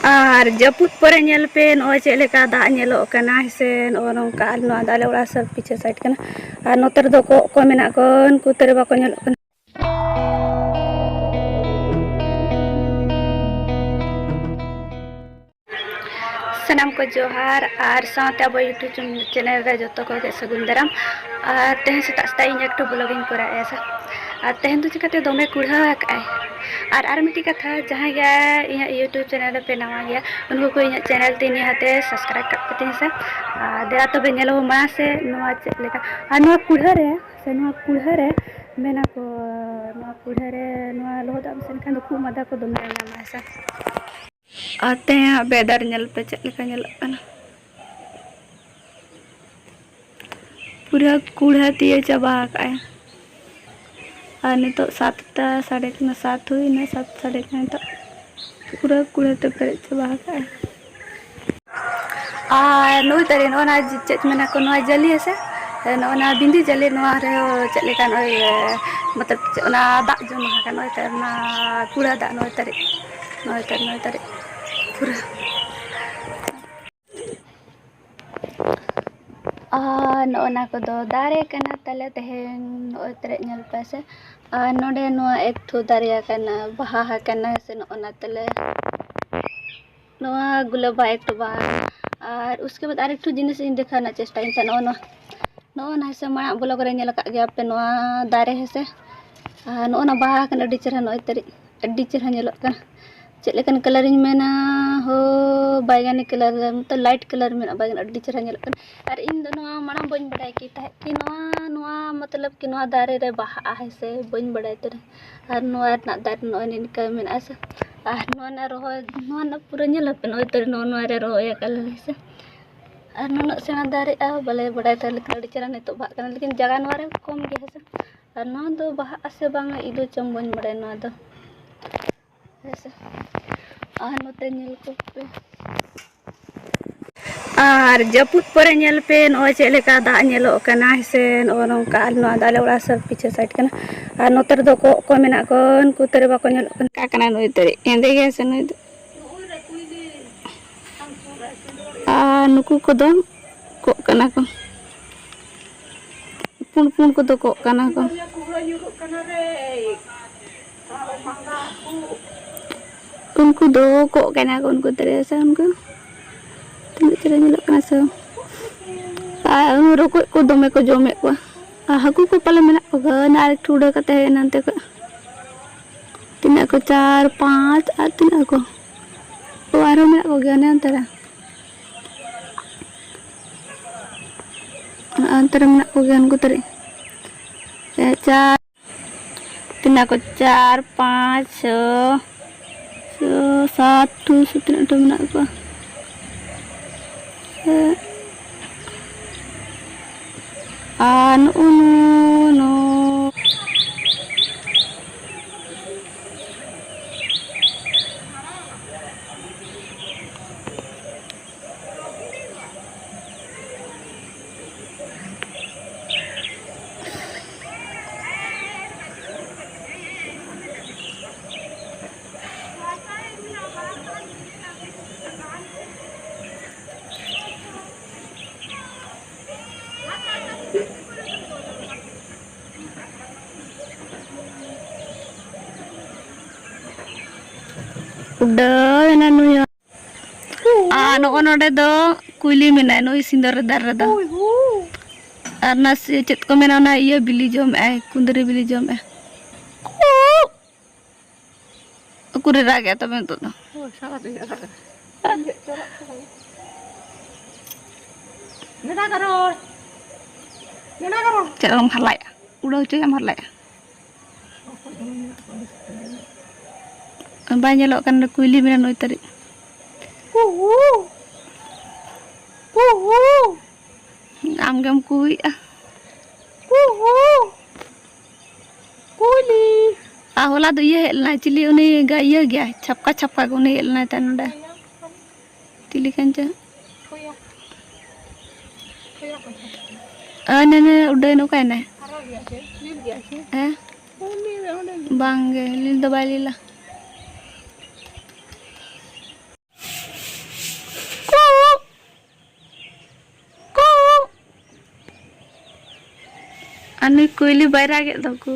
और जपुद परे नेल पे नॉय चेलेका दा नेलो कना से नोंका नो दाले ओड़ा सब पीछे साइड कना और नोतर दो को मेना को उनको तरे बाको नेलो कना सनाम को जोहार और साथ अब यूट्यूब चैनल रे जो को के सगुन दाराम और तेहे सेता सेता इन एकटो ब्लॉगिंग करा ऐसा और तेहन तो चिकाते दोमे कुढ़ा और मिट्टी कथा जहाँ गया इन यूट्यूब चैनल पे नवा गया उनको को इन चैनल तीन हाथे सब्सक्राइब करते से देरा तो बेलो मा से नवा चलेका और नवा कुढ़ा रे से नवा कुढ़ा रे मेना को नवा कुढ़ा रे नवा लोदा से खान खूब मदा को दोमे नामा ऐसा आते हैं बेदर नल पे चलना पूरा कूड़ा दिए चबा और नहीं तो 7 7:30 हुई ना 7 7:30 तो पूरा कूड़ा तो पेरे चबा और नुई तरी ना चेक मेना को ना जली से ना बिंदी जली ना चलेका मतलब दाग जमा ना कूड़ा दाग नई तरी पूरा नोना को दो दारे कना तले तेहन नोय तरे नेल पैसे नोडे नो एक ठो दारिया कना बहा कना से नोना तले नोआ गुलाबा एक ठो बहा और उसके बाद आरेक ठो जिनिस इन दिखाना चेष्टा इन तना नोना से माणा ब्लॉग रे नेल का गया पे नोआ दारे है से नोना बहा कना अडी चेहरा नोय तरे अडी चेहरा नेलो का चलेकन कलरिंग में ना हो बैगनी कलर मतलब लाइट कलर में बैगन अड्डी चेहरा नेलकन और इन दोनों माना बन बड़ाई की कि नोआ मतलब कि नोआ दारे रे बाहा है से बन बड़ाई तरे और नोआ ना दारे नोआ निका में ऐसे और नोआ ना रहो नोआ ना पूरा नेल पे नोआ तरे नोआ रे रहो या कलर से और नोना सेना दारे बले बड़ाई तरे लेकिन अड्डी चेहरा नहीं तो बाहा लेकिन जगह नोआ रे कम गया है और नोआ दो बाहा से बांगा इदो चम बन बड़ाई नोआ दो ऐसे नोते नेल को पे और जपुद परे नेल पे नॉय चलेका दा नेलो कना से नोंका नो दाले ओड़ा सब पीछे साइड कना और नोतर दो को मेना को उनको तरे बाको नेलो कना का कना नोय तरे एंदे गे से नोय नुकु को दो को कना को पुन पुन को दो को कना को उनको दो को कना को उनको तरे से उनको तेरे नेलो कना से रोको को दोमे को जोमे को हाकू को पाले मेना को गन आर ठुडा कते है नंते को तिना को 4 5 आ तिना को आरो मेना को गन अंतरा अंतरा मेना को गन को तरे 4 तिना को 4 5 6 7 टू तिना टू मेना को no udah na nuya node do kuili mena no isindor dar do arna se chet ko mena na iya bili jom kundri bili jom aku rera gaya to men to cek om halai udah cuy am halai banyak lo kan kuili mina noi tari am gam kui kuili hola do ye helna chili uni ga ye gya chapka ko uni helna tanoda tili kancha nene udah no kaina bang lil do balila ᱟᱨ ᱱᱩᱭ ᱠᱩᱭᱞᱤ ᱵᱟᱭ ᱨᱟᱜᱮᱫ ᱫᱚ ᱠᱩ